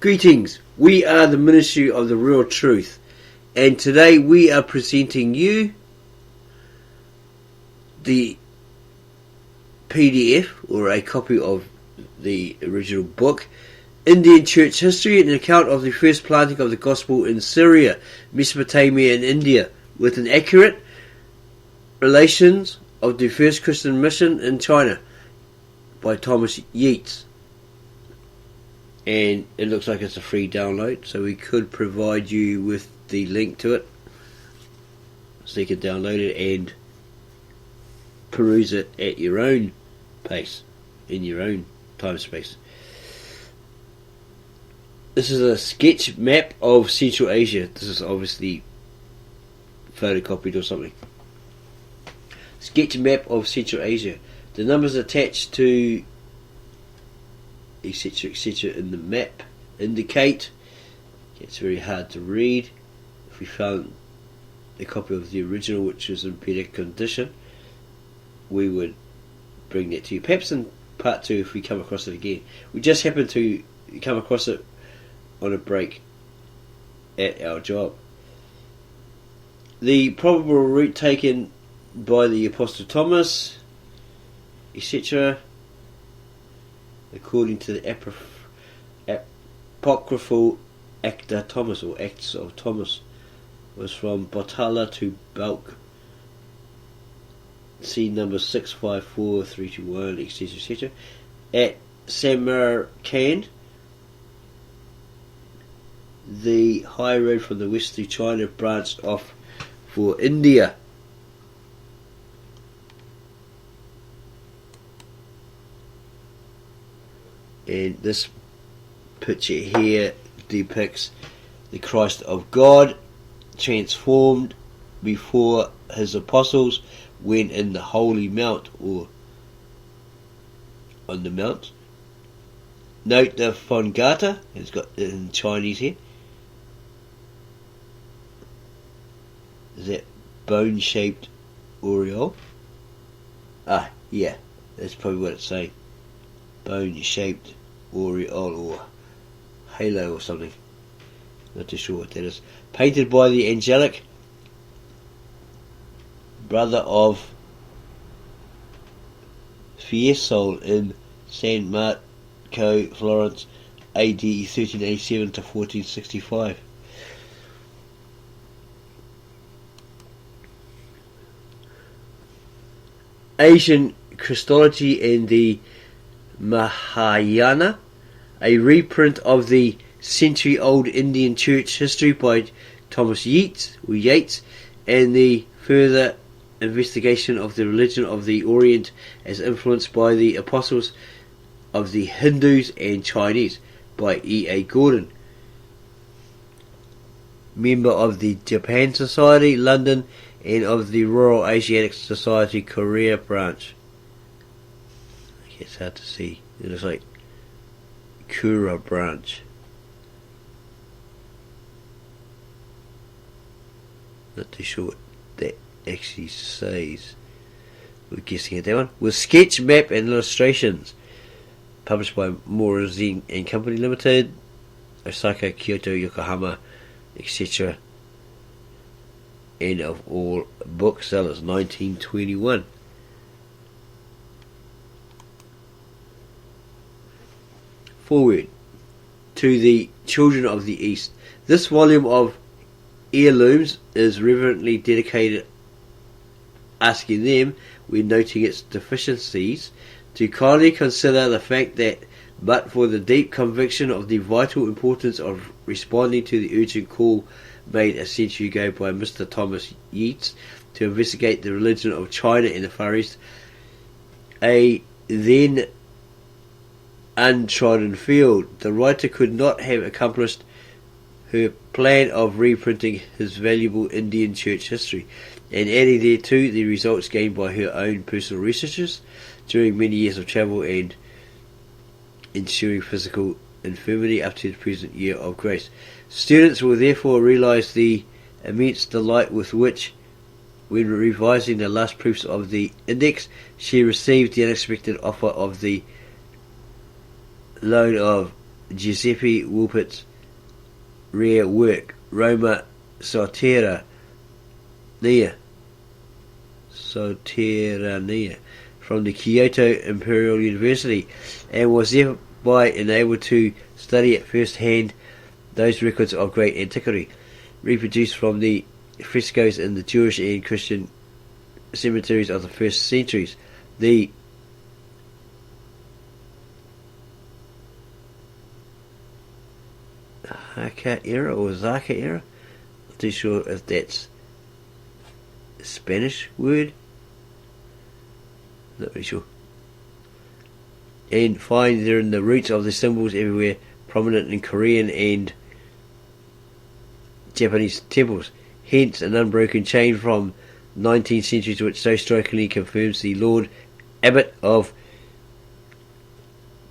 Greetings, we are the Ministry of the Real Truth, and today we are presenting you the PDF, or a copy of the original book, Indian Church History, an account of the first planting of the Gospel in Syria, Mesopotamia and India, with an accurate relations of the first Christian mission in China, by Thomas Yeats. And it looks like it's a free download, so we could provide you with the link to it so you can download it and peruse it at your own pace, in your own time space. This is a sketch map of Central Asia. This is obviously photocopied or something. Sketch map of Central Asia. The numbers attached to etc in the map indicate, it's very hard to read. If we found a copy of the original which is in better condition, we would bring that to you, perhaps in part 2 if we come across it again. We just happened to come across it on a break at our job. The probable route taken by the Apostle Thomas, etc., according to the apocryphal Acta Thomas, or Acts of Thomas, was from Botala to Balk. See number 654321, etc., etc. At Samarkand, the high road from the west to China branched off for India. And this picture here depicts the Christ of God transformed before his apostles when in the Holy Mount, or on the Mount. Note the Fongata, it's got it in Chinese here. Is that bone-shaped aureole? Ah, yeah, that's probably what it's saying. Bone-shaped aureole or halo or something. Not too sure what that is. Painted by the angelic brother of Fiesole in San Marco, Florence, AD 1387 to 1465. Asian Christology and the Mahayana, a reprint of the century-old Indian Church History by Thomas Yeats, and the further investigation of the religion of the Orient as influenced by the apostles of the Hindus and Chinese by E.A. Gordon, member of the Japan Society, London, and of the Royal Asiatic Society, Korea branch. It's hard to see. It looks like Kura branch. Not too sure what that actually says. We're guessing at that one. With sketch, map and illustrations. Published by Morazine and Company Limited, Osaka, Kyoto, Yokohama, etc. And of all booksellers, 1921. Forward to the children of the East. This volume of heirlooms is reverently dedicated, asking them, when noting its deficiencies, to kindly consider the fact that, but for the deep conviction of the vital importance of responding to the urgent call made a century ago by Mr. Thomas Yeats to investigate the religion of China and the Far East, a then untrodden field, the writer could not have accomplished her plan of reprinting his valuable Indian Church history and adding thereto the results gained by her own personal researches during many years of travel and ensuing physical infirmity up to the present year of grace. Students will therefore realize the immense delight with which, when revising the last proofs of the index, she received the unexpected offer of the loan of Giuseppe Wolpert's rare work, Roma Soterranea, from the Kyoto Imperial University, and was thereby enabled to study at first hand those records of great antiquity, reproduced from the frescoes in the Jewish and Christian cemeteries of the first centuries. The Haka era or Zaka era, not too sure if that's a Spanish word, not really sure. And find there in the roots of the symbols everywhere, prominent in Korean and Japanese temples. Hence an unbroken chain from 19th centuries which so strikingly confirms the Lord Abbot of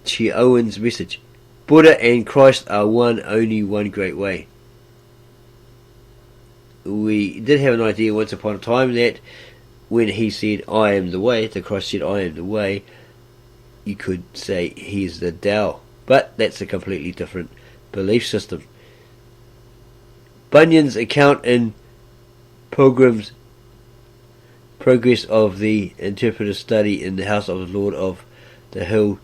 Cheowen's message. Buddha and Christ are one, only one great way. We did have an idea once upon a time that when he said, I am the way, the Christ said, I am the way, you could say he is the Tao. But that's a completely different belief system. Bunyan's account in Pilgrim's Progress of the Interpreter's Study in the House of the Lord of the Hill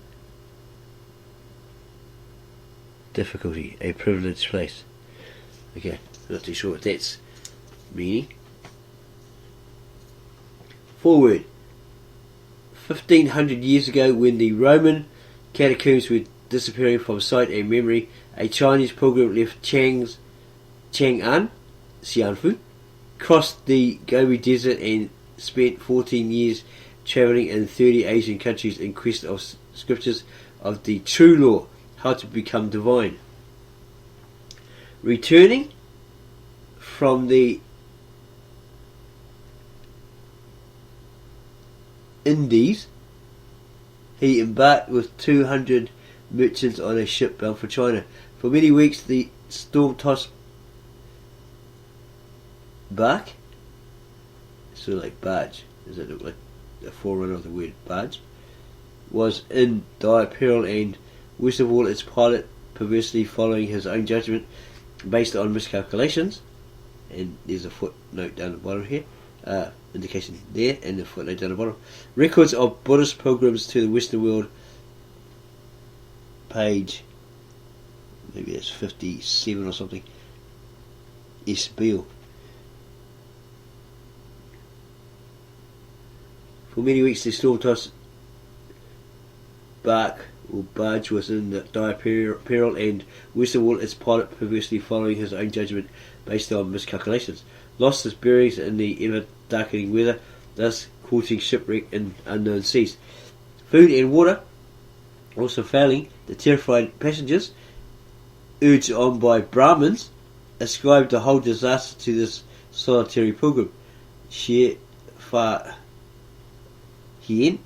Difficulty, a privileged place. Okay, not too sure what that's meaning. Forward 1500 years ago, when the Roman catacombs were disappearing from sight and memory, a Chinese pilgrim left Chang'an, Xianfu, crossed the Gobi Desert and spent 14 years travelling in 30 Asian countries in quest of scriptures of the true law, how to become divine. Returning from the Indies, he embarked with 200 merchants on a ship bound for China. For many weeks the storm-tossed bark, sort of like barge, does it look like a forerunner of the word barge, was in dire peril, and worst of all, its pilot perversely following his own judgment based on miscalculations. And there's a footnote down the bottom here, indication there, and the footnote down the bottom. Records of Buddhist pilgrims to the Western world, page, maybe that's 57 or something, S. Beale. For many weeks the storm-tossed bark or barge was in the dire peril, and worst of all, its pilot perversely following his own judgment based on miscalculations. Lost his bearings in the ever-darkening weather, thus causing shipwreck in unknown seas. Food and water also failing, the terrified passengers, urged on by Brahmins, ascribed the whole disaster to this solitary pilgrim, Xie Fa Hien,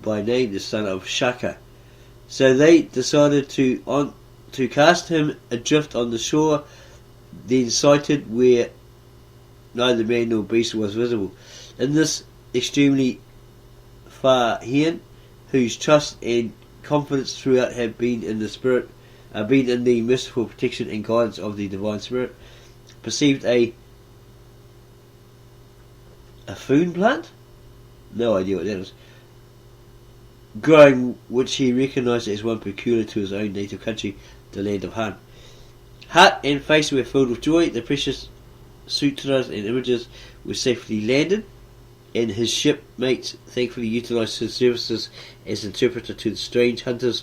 by name the son of Shaka. So they decided to cast him adrift on the shore, then sighted where neither man nor beast was visible. In this extremely Fa Hien, whose trust and confidence throughout have been in the merciful protection and guidance of the Divine Spirit, perceived a foon plant? No idea what that is. Growing, which he recognised as one peculiar to his own native country, the land of Han. Heart and face were filled with joy. The precious sutras and images were safely landed, and his shipmates thankfully utilised his services as interpreter to the strange hunters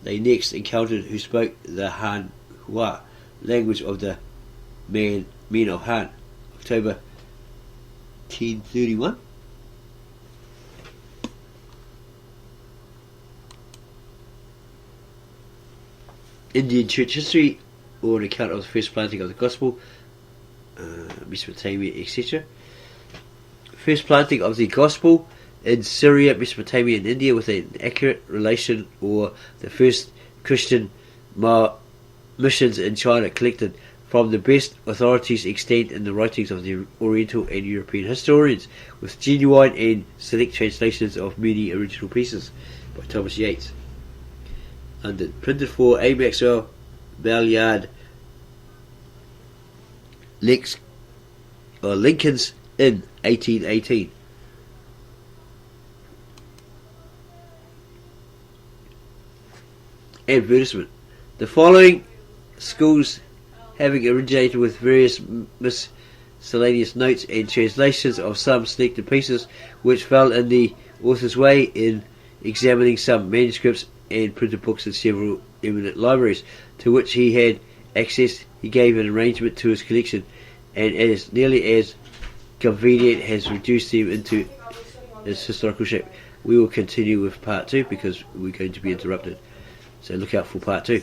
they next encountered, who spoke the Han Hua language of the men of Han. October 1031. Indian church history, or an account of the first planting of the gospel, Mesopotamia, etc. First planting of the gospel in Syria, Mesopotamia, and India, with an accurate relation, or the first Christian missions in China, collected from the best authorities extant in the writings of the Oriental and European historians, with genuine and select translations of many original pieces by Thomas Yates. London. Printed for A. Maxwell, Balliard, Lincoln's Inn, 1818. Advertisement. The following schools, having originated with various miscellaneous notes and translations of some selected pieces which fell in the author's way in examining some manuscripts and printed books in several eminent libraries to which he had access, he gave an arrangement to his collection, and as nearly as convenient has reduced them into its historical shape. We will continue with part 2 because we're going to be interrupted, so look out for part 2.